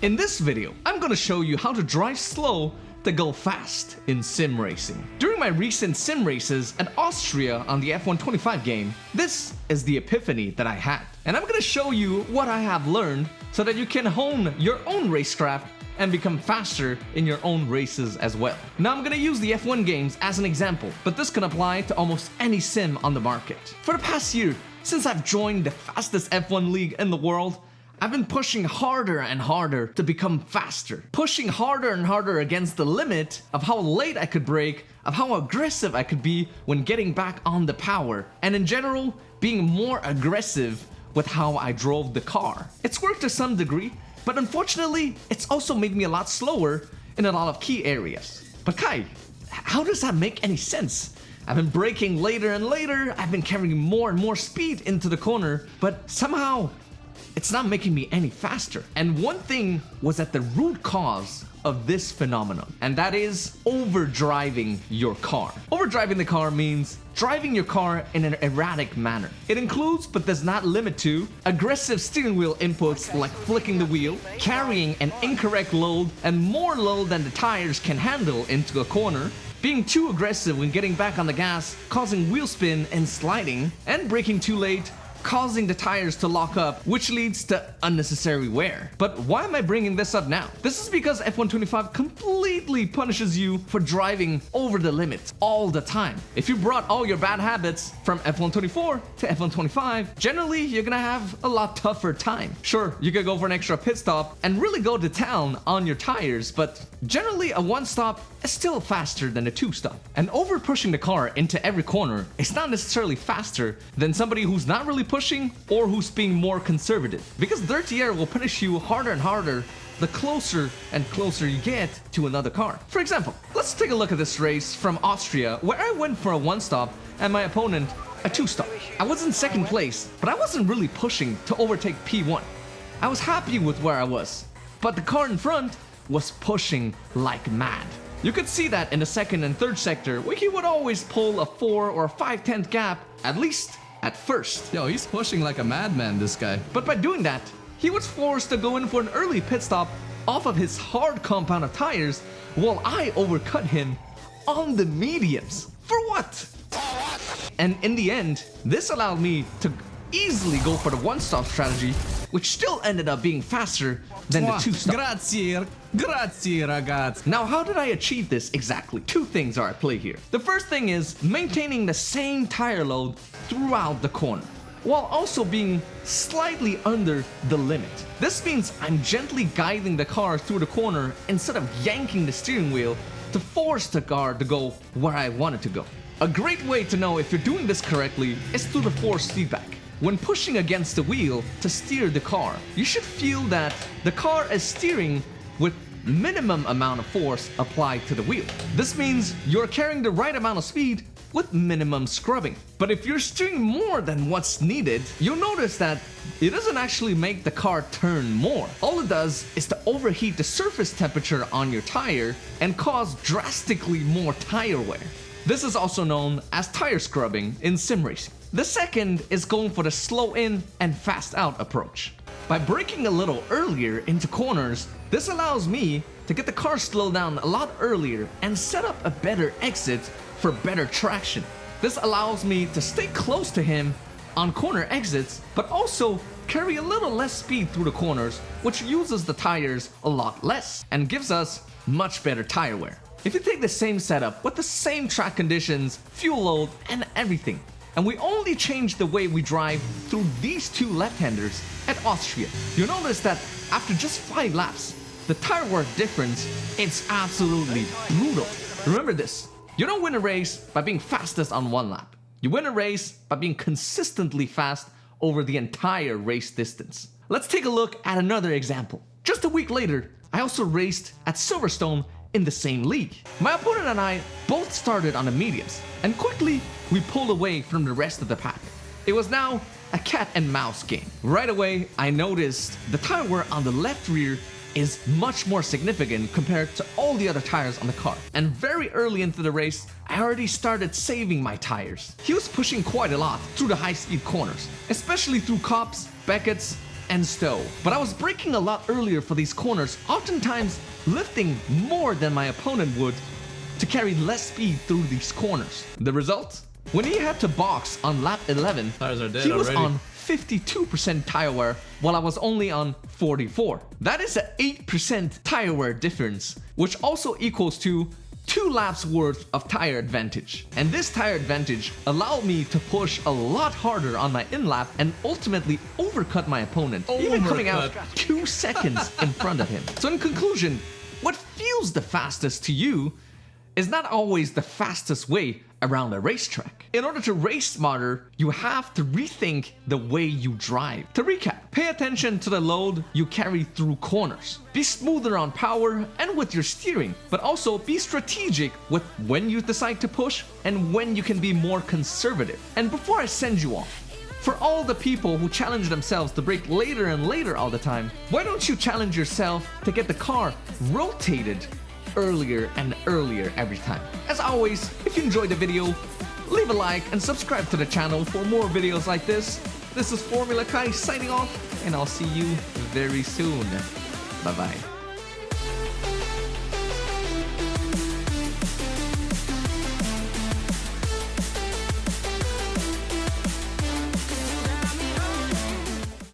In this video, I'm gonna show you how to drive slow to go fast in sim racing. During my recent sim races at Austria on the F125 game, this is the epiphany that I had. And I'm gonna show you what I have learned so that you can hone your own racecraft and become faster in your own races as well. Now I'm gonna use the F1 games as an example, but this can apply to almost any sim on the market. For the past year, since I've joined the fastest F1 league in the world, I've been pushing harder and harder to become faster. Pushing harder and harder against the limit of how late I could brake, of how aggressive I could be when getting back on the power, and in general, being more aggressive with how I drove the car. It's worked to some degree, but unfortunately, it's also made me a lot slower in a lot of key areas. But Kai, how does that make any sense? I've been braking later and later, I've been carrying more and more speed into the corner, but somehow, it's not making me any faster. And one thing was at the root cause of this phenomenon, and that is overdriving your car. Overdriving the car means driving your car in an erratic manner. It includes, but does not limit to, aggressive steering wheel inputs like flicking the wheel, carrying an incorrect load and more load than the tires can handle into a corner, being too aggressive when getting back on the gas, causing wheel spin and sliding, and braking too late, causing the tires to lock up, which leads to unnecessary wear. But why am I bringing this up now? This is because F125 completely punishes you for driving over the limit all the time. If you brought all your bad habits from F124 to F125, generally you're gonna have a lot tougher time. Sure, you could go for an extra pit stop and really go to town on your tires, but generally a one stop is still faster than a two stop. And over pushing the car into every corner is not necessarily faster than somebody who's not really pushing or who's being more conservative, because dirty air will punish you harder and harder the closer and closer you get to another car. For example, let's take a look at this race from Austria where I went for a one stop and my opponent a two stop. I was in second place, but I wasn't really pushing to overtake P1. I was happy with where I was, but the car in front was pushing like mad. You could see that in the second and third sector where he would always pull a 4 or 5/10 gap, at least at first. Yo, he's pushing like a madman, this guy. But by doing that, he was forced to go in for an early pit stop off of his hard compound of tires while I overcut him on the mediums. For what? And in the end, this allowed me to easily go for the one-stop strategy, which still ended up being faster than the two-stop. Grazie, ragazzi. Now, how did I achieve this exactly? Two things are at play here. The first thing is maintaining the same tire load throughout the corner, while also being slightly under the limit. This means I'm gently guiding the car through the corner instead of yanking the steering wheel to force the car to go where I want it to go. A great way to know if you're doing this correctly is through the force feedback. When pushing against the wheel to steer the car, you should feel that the car is steering with minimum amount of force applied to the wheel. This means you're carrying the right amount of speed with minimum scrubbing. But if you're steering more than what's needed, you'll notice that it doesn't actually make the car turn more. All it does is to overheat the surface temperature on your tire and cause drastically more tire wear. This is also known as tire scrubbing in sim racing. The second is going for the slow in and fast out approach. By braking a little earlier into corners, this allows me to get the car slowed down a lot earlier and set up a better exit for better traction. This allows me to stay close to him on corner exits, but also carry a little less speed through the corners, which uses the tires a lot less and gives us much better tire wear. If you take the same setup with the same track conditions, fuel load, and everything, and we only change the way we drive through these two left-handers at Austria, you'll notice that after just 5 laps, the tire wear difference is absolutely brutal. Remember this, you don't win a race by being fastest on one lap. You win a race by being consistently fast over the entire race distance. Let's take a look at another example. Just a week later, I also raced at Silverstone in the same league. My opponent and I both started on the mediums, and quickly we pulled away from the rest of the pack. It was now a cat and mouse game. Right away, I noticed the tire wear on the left rear is much more significant compared to all the other tires on the car. And very early into the race, I already started saving my tires. He was pushing quite a lot through the high-speed corners, especially through Copse, Beckett's, and stow. But I was braking a lot earlier for these corners, oftentimes lifting more than my opponent would to carry less speed through these corners. The result? When he had to box on lap 11, Tires are dead he was already. on 52% tire wear while I was only on 44. That is an 8% tire wear difference, which also equals to 2 laps worth of tire advantage. And this tire advantage allowed me to push a lot harder on my in-lap and ultimately overcut my opponent, even coming out 2 seconds in front of him. So in conclusion, what feels the fastest to you is not always the fastest way around a racetrack. In order to race smarter, you have to rethink the way you drive. To recap, pay attention to the load you carry through corners. Be smoother on power and with your steering, but also be strategic with when you decide to push and when you can be more conservative. And before I send you off, for all the people who challenge themselves to brake later and later all the time, why don't you challenge yourself to get the car rotated earlier and earlier every time? As always, if you enjoyed the video, leave a like and subscribe to the channel for more videos like this. This is Formula Kai signing off, and I'll see you very soon. Bye bye.